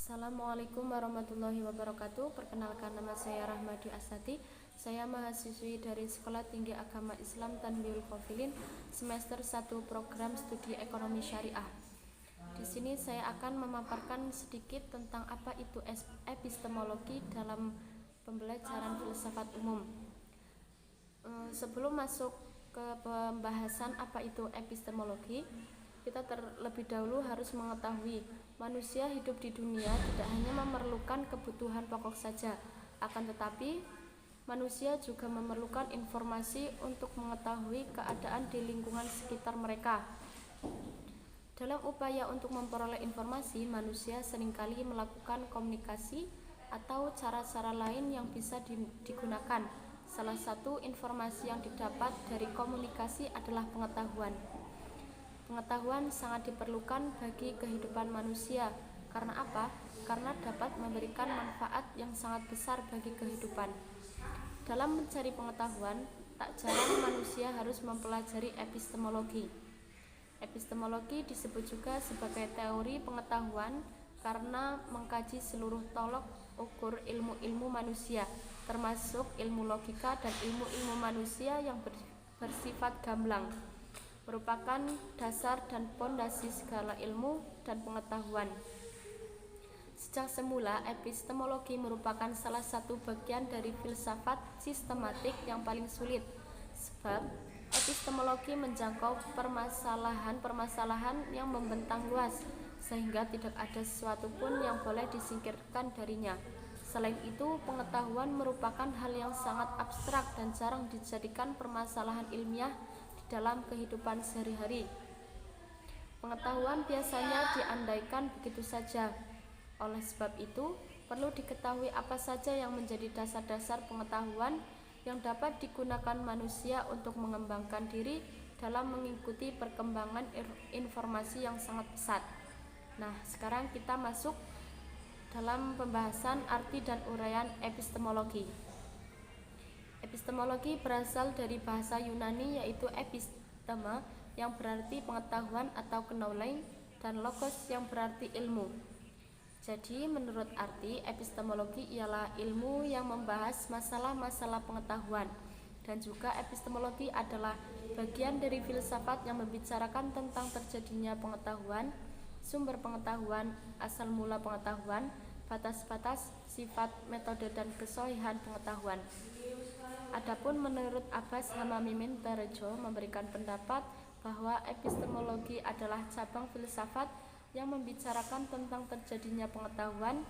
Assalamualaikum warahmatullahi wabarakatuh. Perkenalkan, nama saya Rahmadi Asati. Saya mahasiswi dari Sekolah Tinggi Agama Islam Tanbihul Qafilin semester 1 program studi ekonomi syariah. Di sini saya akan memaparkan sedikit tentang apa itu epistemologi dalam pembelajaran filsafat umum. Sebelum masuk ke pembahasan apa itu epistemologi, kita terlebih dahulu harus mengetahui manusia hidup di dunia tidak hanya memerlukan kebutuhan pokok saja, akan tetapi manusia juga memerlukan informasi untuk mengetahui keadaan di lingkungan sekitar mereka. Dalam upaya untuk memperoleh informasi, manusia seringkali melakukan komunikasi atau cara-cara lain yang bisa digunakan. Salah satu informasi yang didapat dari komunikasi adalah pengetahuan. Pengetahuan sangat diperlukan bagi kehidupan manusia. Karena apa? Karena dapat memberikan manfaat yang sangat besar bagi kehidupan. Dalam mencari pengetahuan, tak jarang manusia harus mempelajari epistemologi. Epistemologi disebut juga sebagai teori pengetahuan karena mengkaji seluruh tolok ukur ilmu-ilmu manusia, termasuk ilmu logika dan ilmu-ilmu manusia yang bersifat gamblang, merupakan dasar dan pondasi segala ilmu dan pengetahuan. Sejak semula, epistemologi merupakan salah satu bagian dari filsafat sistematik yang paling sulit, sebab epistemologi menjangkau permasalahan-permasalahan yang membentang luas, sehingga tidak ada sesuatu pun yang boleh disingkirkan darinya. Selain itu, pengetahuan merupakan hal yang sangat abstrak dan jarang dijadikan permasalahan ilmiah di dalam kehidupan sehari-hari. Pengetahuan biasanya diandaikan begitu saja. Oleh sebab itu, perlu diketahui apa saja yang menjadi dasar-dasar pengetahuan yang dapat digunakan manusia untuk mengembangkan diri dalam mengikuti perkembangan informasi yang sangat pesat. Nah, sekarang kita masuk dalam pembahasan arti dan uraian epistemologi. Epistemologi berasal dari bahasa Yunani yaitu episteme yang berarti pengetahuan atau knowledge dan logos yang berarti ilmu. Jadi menurut arti, epistemologi ialah ilmu yang membahas masalah-masalah pengetahuan, dan juga epistemologi adalah bagian dari filsafat yang membicarakan tentang terjadinya pengetahuan, sumber pengetahuan, asal mula pengetahuan, batas-batas, sifat, metode, dan kesohihan pengetahuan. Adapun menurut Abbas Hamami Mintarejo memberikan pendapat bahwa epistemologi adalah cabang filsafat yang membicarakan tentang terjadinya pengetahuan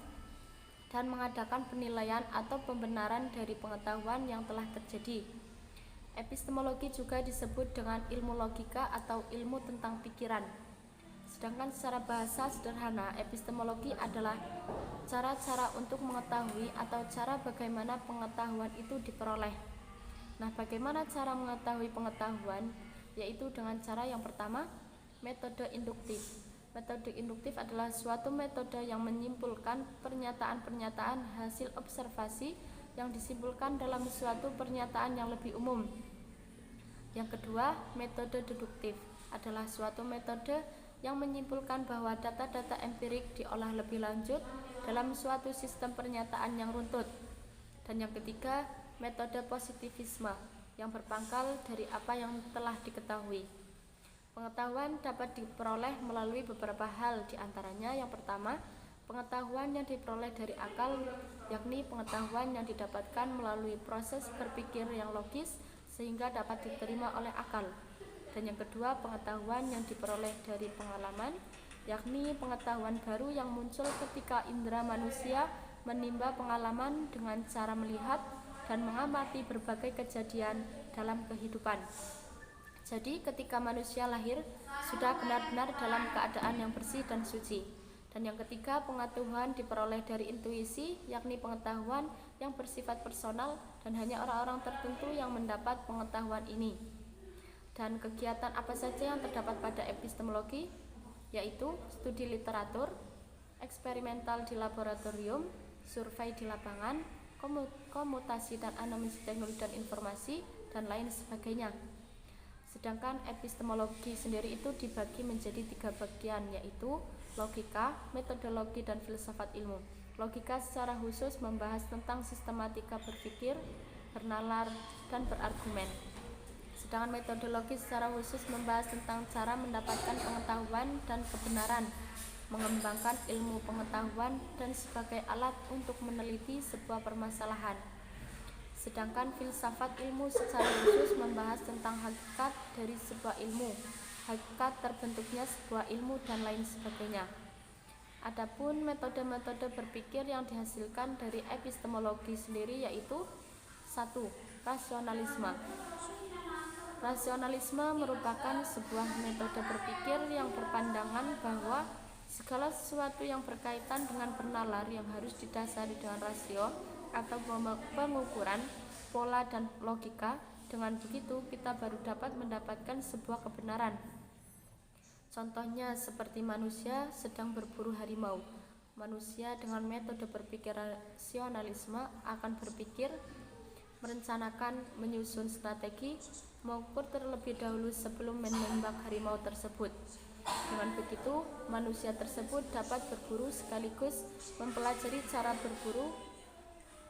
dan mengadakan penilaian atau pembenaran dari pengetahuan yang telah terjadi. Epistemologi juga disebut dengan ilmu logika atau ilmu tentang pikiran. Sedangkan secara bahasa sederhana, epistemologi adalah cara-cara untuk mengetahui atau cara bagaimana pengetahuan itu diperoleh. Nah, bagaimana cara mengetahui pengetahuan? Yaitu dengan cara yang pertama, metode induktif. Metode induktif adalah suatu metode yang menyimpulkan pernyataan-pernyataan hasil observasi yang disimpulkan dalam suatu pernyataan yang lebih umum. Yang kedua, metode deduktif adalah suatu metode yang menyimpulkan bahwa data-data empirik diolah lebih lanjut dalam suatu sistem pernyataan yang runtut. Dan yang ketiga, metode positivisme yang berpangkal dari apa yang telah diketahui. Pengetahuan dapat diperoleh melalui beberapa hal, diantaranya yang pertama, pengetahuan yang diperoleh dari akal, yakni pengetahuan yang didapatkan melalui proses berpikir yang logis sehingga dapat diterima oleh akal. Dan yang kedua, pengetahuan yang diperoleh dari pengalaman, yakni pengetahuan baru yang muncul ketika indera manusia menimba pengalaman dengan cara melihat dan mengamati berbagai kejadian dalam kehidupan. Jadi ketika manusia lahir sudah benar-benar dalam keadaan yang bersih dan suci. Dan yang ketiga, pengetahuan diperoleh dari intuisi, yakni pengetahuan yang bersifat personal dan hanya orang-orang tertentu yang mendapat pengetahuan ini. Dan kegiatan apa saja yang terdapat pada epistemologi? Yaitu studi literatur, eksperimental di laboratorium, survei di lapangan, komutasi dan analisis teknologi dan informasi, dan lain sebagainya. Sedangkan epistemologi sendiri itu dibagi menjadi 3 bagian, yaitu Logika, metodologi, dan filsafat ilmu. Logika secara khusus membahas tentang sistematika berpikir, bernalar, dan berargumen. Sedangkan metodologi secara khusus membahas tentang cara mendapatkan pengetahuan dan kebenaran, mengembangkan ilmu pengetahuan, dan sebagai alat untuk meneliti sebuah permasalahan. Sedangkan filsafat ilmu secara khusus membahas tentang hakikat dari sebuah ilmu, hakikat terbentuknya sebuah ilmu, dan lain sebagainya. Adapun metode-metode berpikir yang dihasilkan dari epistemologi sendiri yaitu 1. Rasionalisme. Rasionalisme merupakan sebuah metode berpikir yang berpandangan bahwa segala sesuatu yang berkaitan dengan bernalar yang harus didasari dengan rasio atau pengukuran, pola, dan logika. Dengan begitu, kita baru dapat mendapatkan sebuah kebenaran. Contohnya seperti manusia sedang berburu harimau. Manusia dengan metode berpikir rasionalisme akan berpikir, merencanakan, menyusun strategi, mengukur terlebih dahulu sebelum menembak harimau tersebut. Dengan begitu, manusia tersebut dapat berburu sekaligus mempelajari cara berburu,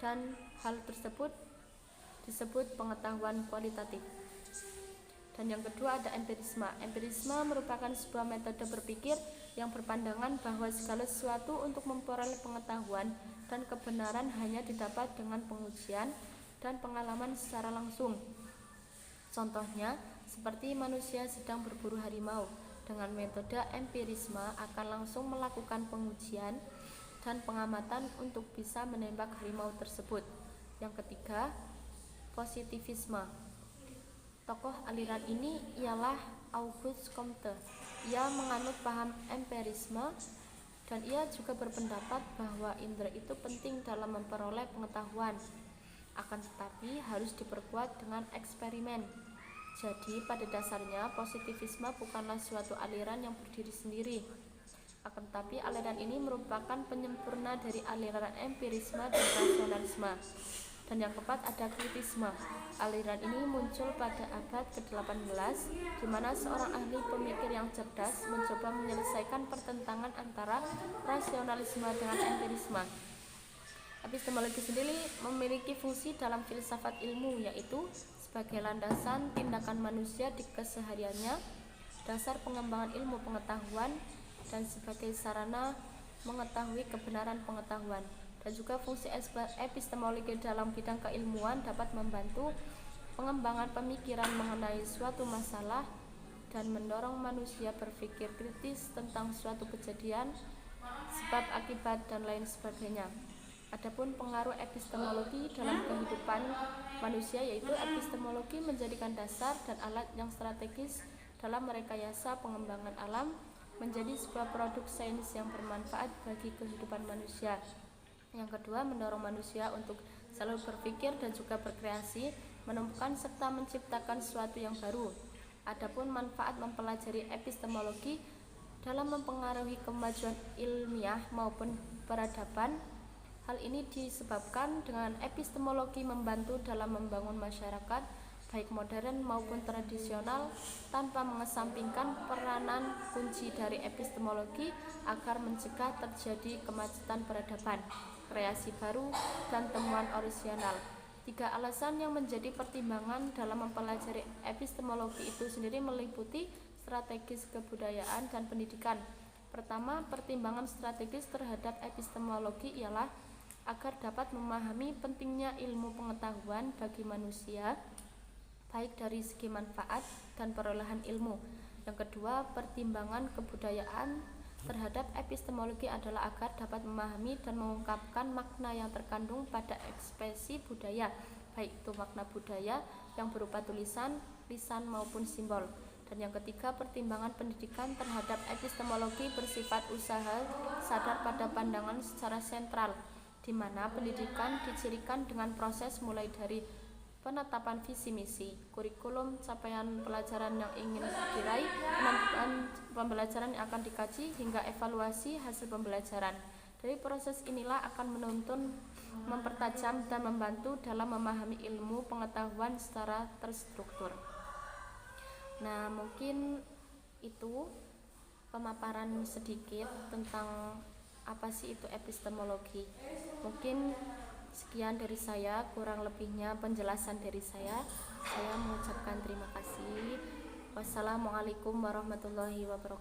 dan hal tersebut disebut pengetahuan kualitatif. Dan yang kedua ada empirisme. Empirisme merupakan sebuah metode berpikir yang berpandangan bahwa segala sesuatu untuk memperoleh pengetahuan dan kebenaran hanya didapat dengan pengujian dan pengalaman secara langsung. Contohnya, seperti manusia sedang berburu harimau. Dengan metode empirisme akan langsung melakukan pengujian dan pengamatan untuk bisa menembak harimau tersebut. Yang ketiga, positivisme. Tokoh aliran ini ialah Auguste Comte. Ia menganut paham empirisme dan ia juga berpendapat bahwa indera itu penting dalam memperoleh pengetahuan. Akan tetapi harus diperkuat dengan eksperimen. Jadi pada dasarnya positivisme bukanlah suatu aliran yang berdiri sendiri. Akan tetapi aliran ini merupakan penyempurna dari aliran empirisme dan rasionalisme. Dan yang keempat ada kritisme. Aliran ini muncul pada abad ke-18 di mana seorang ahli pemikir yang cerdas mencoba menyelesaikan pertentangan antara rasionalisme dengan empirisme. Epistemologi sendiri memiliki fungsi dalam filsafat ilmu, yaitu sebagai landasan tindakan manusia di kesehariannya, dasar pengembangan ilmu pengetahuan, dan sebagai sarana mengetahui kebenaran pengetahuan. Dan juga fungsi epistemologi dalam bidang keilmuan dapat membantu pengembangan pemikiran mengenai suatu masalah dan mendorong manusia berpikir kritis tentang suatu kejadian, sebab akibat, dan lain sebagainya. Adapun pengaruh epistemologi dalam kehidupan manusia yaitu epistemologi menjadikan dasar dan alat yang strategis dalam merekayasa pengembangan alam menjadi sebuah produk sains yang bermanfaat bagi kehidupan manusia. Yang kedua, mendorong manusia untuk selalu berpikir dan juga berkreasi, menemukan serta menciptakan sesuatu yang baru. Adapun manfaat mempelajari epistemologi dalam mempengaruhi kemajuan ilmiah maupun peradaban. Hal ini disebabkan dengan epistemologi membantu dalam membangun masyarakat baik modern maupun tradisional tanpa mengesampingkan peranan kunci dari epistemologi agar mencegah terjadi kemacetan peradaban, kreasi baru, dan temuan orisinal. 3 alasan yang menjadi pertimbangan dalam mempelajari epistemologi itu sendiri meliputi strategis kebudayaan dan pendidikan. Pertama, pertimbangan strategis terhadap epistemologi ialah agar dapat memahami pentingnya ilmu pengetahuan bagi manusia, baik dari segi manfaat dan perolehan ilmu. Yang kedua, pertimbangan kebudayaan terhadap epistemologi adalah agar dapat memahami dan mengungkapkan makna yang terkandung pada ekspresi budaya, baik itu makna budaya yang berupa tulisan, lisan maupun simbol. Dan yang ketiga, pertimbangan pendidikan terhadap epistemologi bersifat usaha sadar pada pandangan secara sentral, di mana pendidikan dicirikan dengan proses mulai dari penetapan visi misi, kurikulum, capaian pelajaran yang ingin diraih, penentuan pembelajaran yang akan dikaji, hingga evaluasi hasil pembelajaran. Dari proses inilah akan menuntun, mempertajam, dan membantu dalam memahami ilmu pengetahuan secara terstruktur. Nah, mungkin itu pemaparan sedikit tentang apa sih itu epistemologi. Mungkin sekian dari saya, kurang lebihnya penjelasan dari saya. Saya mengucapkan terima kasih. Wassalamualaikum warahmatullahi wabarakatuh.